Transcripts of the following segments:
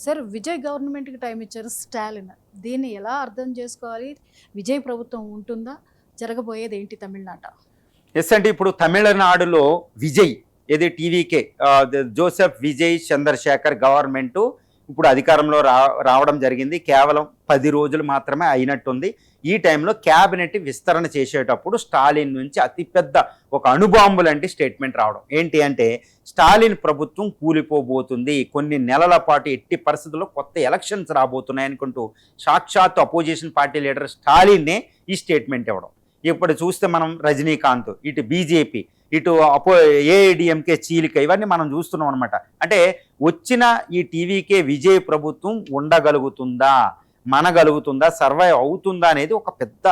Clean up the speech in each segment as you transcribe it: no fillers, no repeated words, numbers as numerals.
Sir Vijay గవర్నమెంట్‌కి time ఇచ్చారు స్టాలిన్. దీన్ని ఎలా అర్థం చేసుకోవాలి? విజయ్ ప్రభుత్వం ఉంటుందా? జరగబోయేదేంటి తమిళనాట? ఎస్ అంటే ఇప్పుడు తమిళనాడులో విజయ్ ఏది టీవీకే జోసెఫ్ విజయ్ చంద్రశేఖర్ గవర్నమెంటు ఇప్పుడు అధికారంలో రావడం జరిగింది. కేవలం 10 రోజులు మాత్రమే అయినట్టుంది. ఈ టైంలో క్యాబినెట్ విస్తరణ చేసేటప్పుడు స్టాలిన్ నుంచి అతిపెద్ద ఒక అణుబాంబు లాంటి స్టేట్మెంట్ రావడం ఏంటి అంటే, స్టాలిన్ ప్రభుత్వం కూలిపోబోతుంది, కొన్ని నెలల పాటు ఎట్టి పరిస్థితుల్లో కొత్త ఎలక్షన్స్ రాబోతున్నాయి అనుకుంటూ సాక్షాత్ అపోజిషన్ పార్టీ లీడర్ స్టాలిన్నే ఈ స్టేట్మెంట్ ఇవ్వడం. ఇప్పుడు చూస్తే మనం రజనీకాంత్, ఇటు బీజేపీ, ఇటు ఏఐడిఎంకే చీలిక, ఇవన్నీ మనం చూస్తున్నాం అనమాట. అంటే వచ్చిన ఈ టీవీకే విజయ్ ప్రభుత్వం ఉండగలుగుతుందా, మనగలుగుతుందా, సర్వైవ్ అవుతుందా అనేది ఒక పెద్ద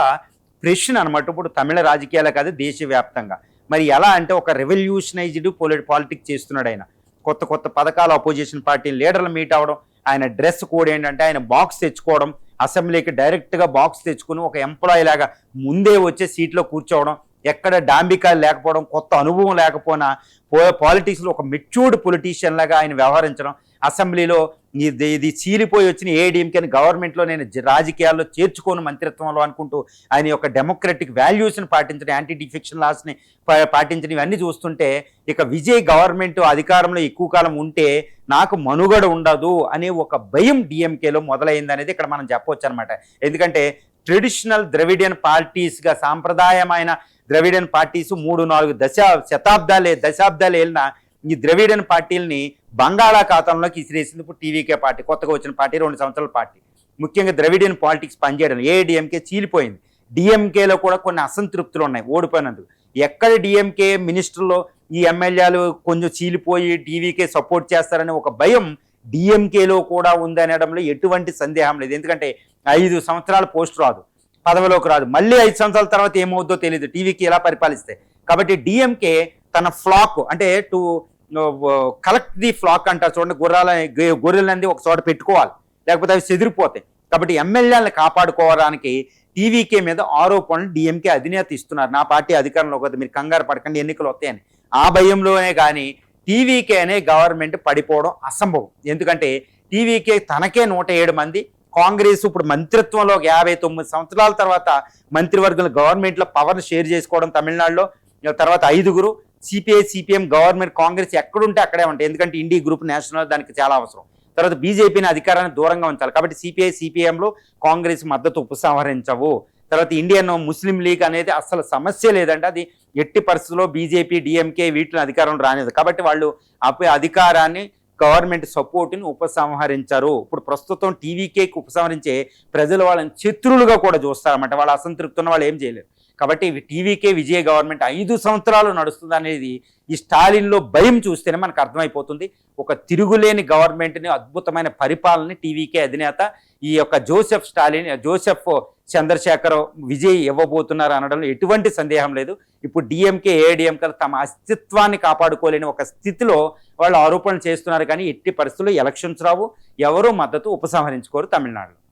ప్రశ్న అనమాట ఇప్పుడు తమిళ రాజకీయాలే కాదు దేశవ్యాప్తంగా. మరి ఎలా అంటే ఒక రెవల్యూషనైజ్డ్ పాలిటిక్స్ చేస్తున్నాడు ఆయన. కొత్త కొత్త పథకాలు అపోజిషన్ పార్టీ లీడర్లు మీట్ అవ్వడం, ఆయన డ్రెస్ కోడ్ ఏంటంటే ఆయన బాక్స్ తెచ్చుకోవడం, అసెంబ్లీకి డైరెక్ట్గా బాక్స్ తెచ్చుకుని ఒక ఎంప్లాయీ లాగా ముందే వచ్చే సీట్లో కూర్చోవడం, ఎక్కడ డాంబికాలు లేకపోవడం, కొత్త అనుభవం లేకపోయినా పాలిటిక్స్లో ఒక మెచ్యూర్డ్ పొలిటీషియన్ లాగా ఆయన వ్యవహరించడం, అసెంబ్లీలో ఇది చీలిపోయి వచ్చిన ఏడీఎంకే గవర్నమెంట్లో నేను రాజకీయాల్లో చేర్చుకోను మంత్రిత్వంలో అనుకుంటూ ఆయన యొక్క డెమోక్రటిక్ వాల్యూస్ని పాటించడం, యాంటీ డిఫెక్షన్ లాస్ని పాటించడం, ఇవన్నీ చూస్తుంటే ఇక విజయ్ గవర్నమెంట్ అధికారంలో ఎక్కువ కాలం ఉంటే నాకు మనుగడ ఉండదు అనే ఒక భయం డిఎంకేలో మొదలైంది అనేది ఇక్కడ మనం చెప్పవచ్చు అనమాట. ఎందుకంటే ట్రెడిషనల్ ద్రవిడియన్ పార్టీస్గా సాంప్రదాయమైన ద్రవిడియన్ పార్టీస్ 3-4 దశాబ్దాలు వెళ్ళిన ఈ ద్రవిడియన్ పార్టీలని బంగాళాఖాతంలోకి ఇసిరేసింది ఇప్పుడు టీవీకే పార్టీ, కొత్తగా వచ్చిన పార్టీ, 2 సంవత్సరాల పార్టీ. ముఖ్యంగా ద్రవిడియన్ పాలిటిక్స్ పనిచేయడం, ఏఐడిఎంకే చీలిపోయింది. డిఎంకేలో కూడా కొన్ని అసంతృప్తులు ఉన్నాయి ఓడిపోయినందుకు. ఎక్కడ డిఎంకే మినిస్టర్లో ఈ ఎమ్మెల్యేలు కొంచెం చీలిపోయి టీవీకే సపోర్ట్ చేస్తారనే ఒక భయం డిఎంకేలో కూడా ఉందనడంలో ఎటువంటి సందేహం లేదు. ఎందుకంటే 5 సంవత్సరాల పోస్ట్ రాదు, పదవిలోకి రాదు, మళ్ళీ 5 సంవత్సరాల తర్వాత ఏమవుద్దో తెలియదు టీవీకి ఎలా పరిపాలిస్తే. కాబట్టి డిఎంకే తన ఫ్లాక్ అంటే టు కలెక్ట్ ది ఫ్లాక్ అంటారు చూడండి, గొర్రెలన్నీ ఒక చోట పెట్టుకోవాలి, లేకపోతే అవి చెదిరిపోతాయి. కాబట్టి ఎమ్మెల్యేలను కాపాడుకోవడానికి టీవీకే మీద ఆరోపణలు డిఎంకే అధినేత ఇస్తున్నారు. నా పార్టీ అధికారంలోకి వద్ద, మీరు కంగారు పడకండి, ఎన్నికలు వస్తాయని. ఆ భయంలోనే కానీ టీవీకే అనే గవర్నమెంట్ పడిపోవడం అసంభవం. ఎందుకంటే టీవీకే తనకే 107 మంది, కాంగ్రెస్ ఇప్పుడు మంత్రిత్వంలో 59 సంవత్సరాల తర్వాత మంత్రివర్గం గవర్నమెంట్లో పవర్ని షేర్ చేసుకోవడం తమిళనాడులో, తర్వాత 5గురు, సిపిఐ సిపిఎం గవర్నమెంట్, కాంగ్రెస్ ఎక్కడుంటే అక్కడే ఉంటాయి. ఎందుకంటే ఇండి గ్రూప్ నేషనల్ దానికి చాలా అవసరం. తర్వాత బీజేపీని అధికారాన్ని దూరంగా ఉంచాలి. కాబట్టి సిపిఐ సిపిఎంలో కాంగ్రెస్ మద్దతు ఉపసంహరించవు. తర్వాత ఇండియన్ ముస్లిం లీగ్ అనేది అసలు సమస్య లేదంటే అది ఎట్టి పరిస్థితుల్లో బీజేపీ డిఎంకే వీటిని అధికారం రానిది. కాబట్టి వాళ్ళు అధికారాన్ని గవర్నమెంట్ సపోర్ట్ని ఉపసంహరించారు. ఇప్పుడు ప్రస్తుతం టీవీకేకి ఉపసంహరించే ప్రజలు వాళ్ళని శత్రులుగా కూడా చూస్తారన్నమాట. వాళ్ళు అసంతృప్తి ఉన్న వాళ్ళు ఏం చేయలేరు. కాబట్టి టీవీకే విజయ గవర్నమెంట్ 5 సంవత్సరాలు నడుస్తుంది అనేది ఈ స్టాలిన్లో భయం చూస్తేనే మనకు అర్థమైపోతుంది. ఒక తిరుగులేని గవర్నమెంట్ని, అద్భుతమైన పరిపాలనని టీవీకే అధినేత ఈ యొక్క జోసెఫ్ చంద్రశేఖర్ విజయ్ ఇవ్వబోతున్నారు అనడంలో ఎటువంటి సందేహం లేదు. ఇప్పుడు డిఎంకే ఏఐడిఎంకే తమ అస్తిత్వాన్ని కాపాడుకోలేని ఒక స్థితిలో వాళ్ళు ఆరోపణలు చేస్తున్నారు. కానీ ఎట్టి పరిస్థితుల్లో ఎలక్షన్స్ రావు, ఎవరూ మద్దతు ఉపసంహరించుకోరు తమిళనాడులో.